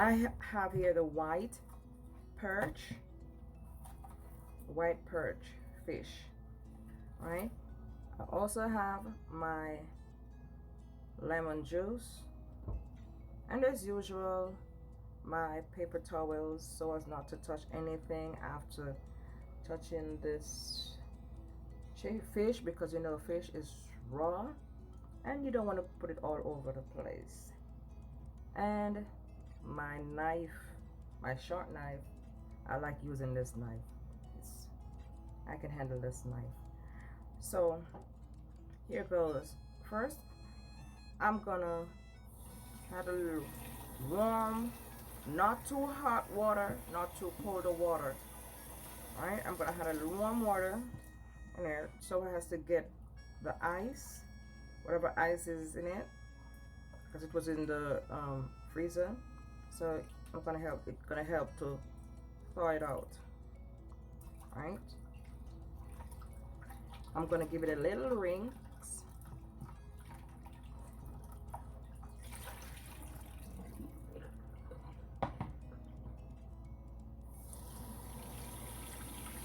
I have here the white perch fish, right? I also have my lemon juice, and as usual, my paper towels so as not to touch anything after touching this fish, because you know fish is raw and you don't want to put it all over the place. And my knife, my sharp knife, I like using this knife. I can handle this knife. So here goes. First, I'm gonna add a little warm, not too hot water, not too cold water. All right, I'm gonna add a little warm water in there so it has to get the ice, whatever ice is in it, because it was in the freezer. So it's gonna help to thaw it out. All right, I'm gonna give it a little ring.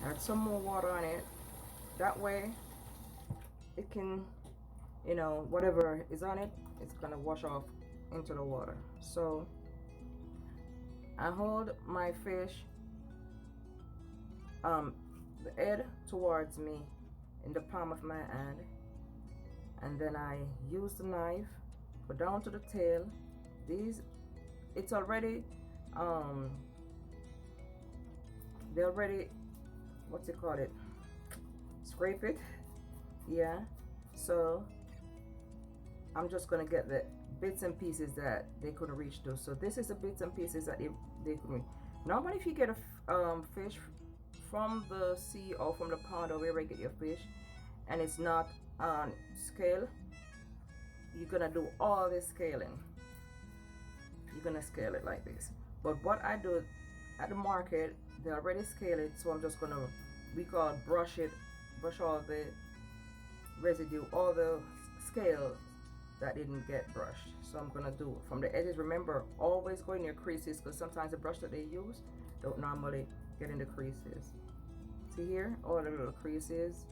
Add some more water on it. That way it can, you know, whatever is on it, it's gonna wash off into the water. So I hold my fish, the head towards me in the palm of my hand, and then I use the knife, go down to the tail. It's already, they already, what's it called it? Scrape it, yeah. So I'm just gonna get the bits and pieces that they couldn't reach to. So this is the bits and pieces that they couldn't. Normally, if you get a fish from the sea or from the pond or wherever you get your fish, and it's not on scale, you're gonna do all this scaling. You're gonna scale it like this. But what I do at the market, they already scale it, so I'm just gonna, we call brush all the residue, all the scale that didn't get brushed. So I'm gonna do from the edges. Remember, always go in your creases, because sometimes the brush that they use don't normally get in the creases. See here, all the little creases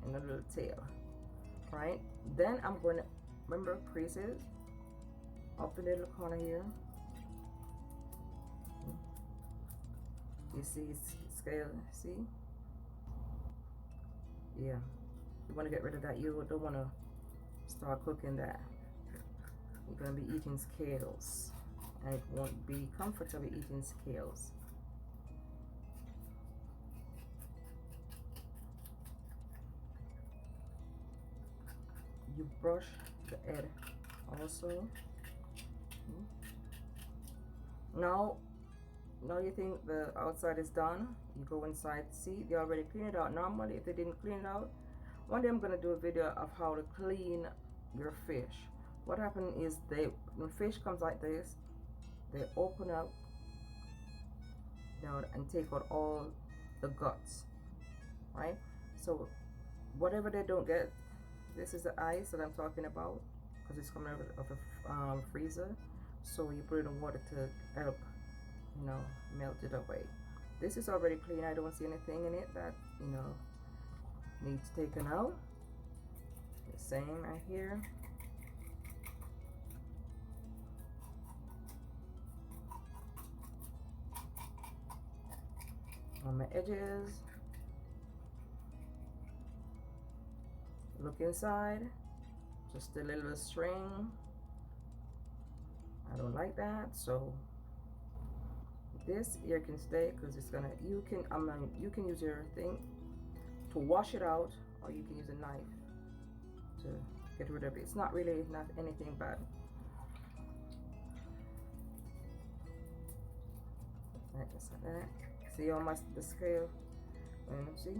and the little tail, right? Then I'm going to, remember, creases up the little corner here. You see scale, see? Yeah, you want to get rid of that. You don't want to start cooking that. You're going to be eating scales, and it won't be comfortable eating scales. You brush the head also. Now you think the outside is done, you go inside. See, they already clean it out. Normally, if they didn't clean it out, one day I'm going to do a video of how to clean your fish. What happened is when fish comes like this, they open up down and take out all the guts, right? So whatever they don't get, this is the ice that I'm talking about, because it's coming out of the freezer. So you put it in water to help, you know, melt it away. This is already clean. I don't see anything in it that, you know, needs taken out. The same right here. On my edges. Look inside. Just a little string. I don't like that, so this here can stay, because it's gonna, you can use your thing to wash it out, or you can use a knife to get rid of it. It's not really not anything bad. Like this, like that. See how much the scale, see?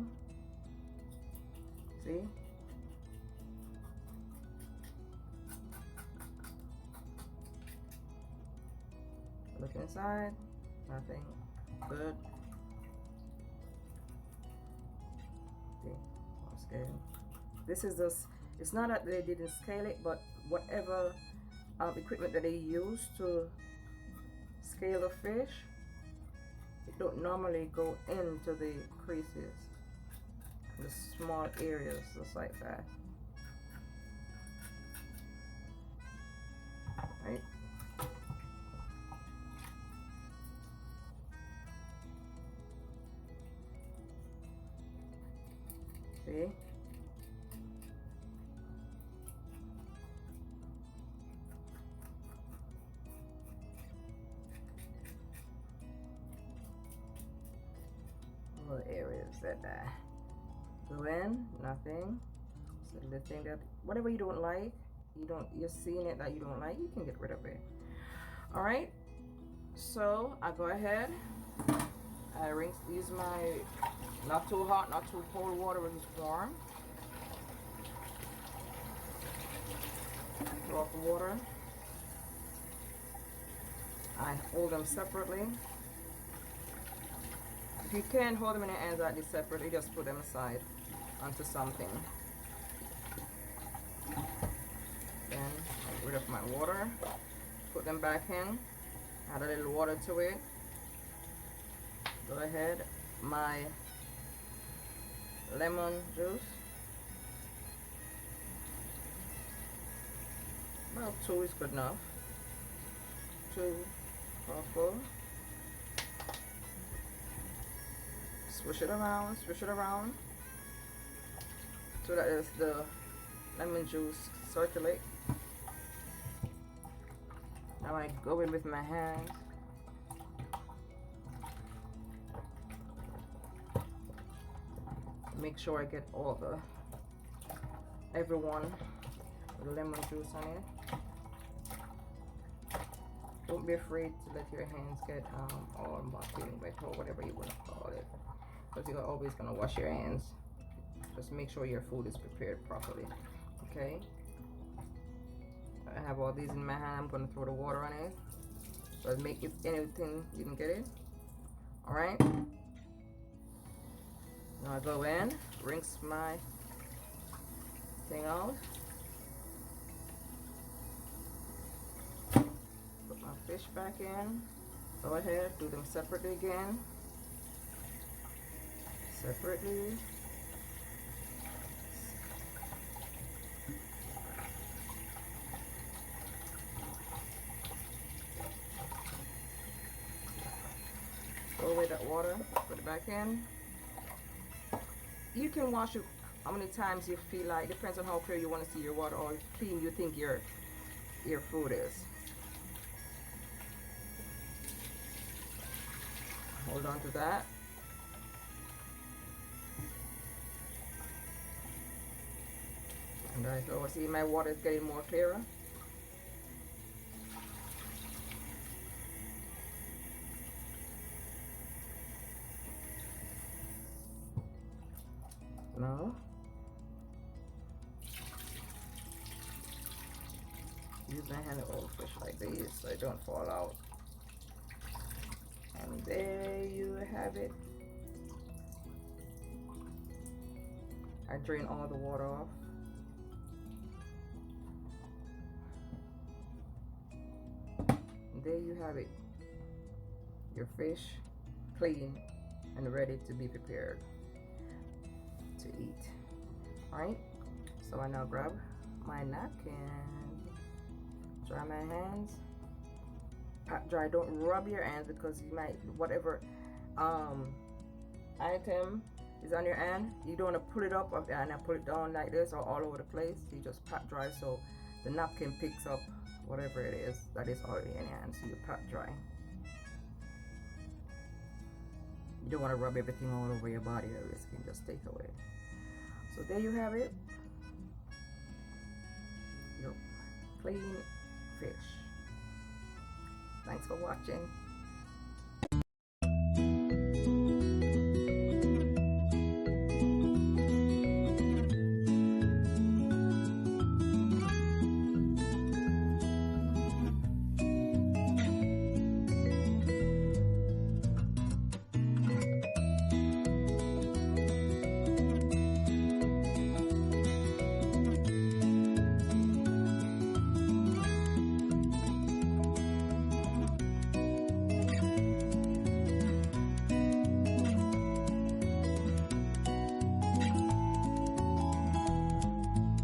Look inside, nothing, good. See, scale. This is this, it's not that they didn't scale it, but whatever equipment that they use to scale of fish, it don't normally go into the creases, the small areas, just like that. Right? See? Little areas that go in, nothing. So the thing that whatever you don't like, you're seeing it that you don't like, you can get rid of it. All right. So I go ahead, I use my not too hot, not too cold water, which is warm. Throw off the water. I hold them separately. If you can't hold them in your hands like this separately, just put them aside onto something. Then I get rid of my water, put them back in, add a little water to it. Go ahead, my lemon juice. About 2 is good enough. 2 are full. Swish it around so that the lemon juice circulate. Now I go in with my hands. Make sure I get all everyone with the lemon juice on it. Don't be afraid to let your hands get all muddy and wet or whatever you want to call it, because you're always going to wash your hands. Just make sure your food is prepared properly. Okay, I have all these in my hand. I'm going to throw the water on it, so make it anything you can get it. All right, now I go in, rinse my thing out, put my fish back in. Go ahead, do them separately again. Separately. Throw away that water, put it back in. You can wash it how many times you feel like, depends on how clear you want to see your water or clean you think your food is. Hold on to that. And I go, see my water is getting more clearer. Now, use my hand to hold fish like this so it don't fall out. And there you have it. I drain all the water off. And there you have it. Your fish clean and ready to be prepared to eat. Alright, so I now grab my napkin, dry my hands. Pat dry, don't rub your hands because you might, whatever item is on your hand, you don't want to pull it up and pull it down like this or all over the place. You just pat dry so the napkin picks up whatever it is that is already in your hand. So you pat dry. You don't want to rub everything all over your body, the risk can just take away. So there you have it, your clean fish. Thanks for watching.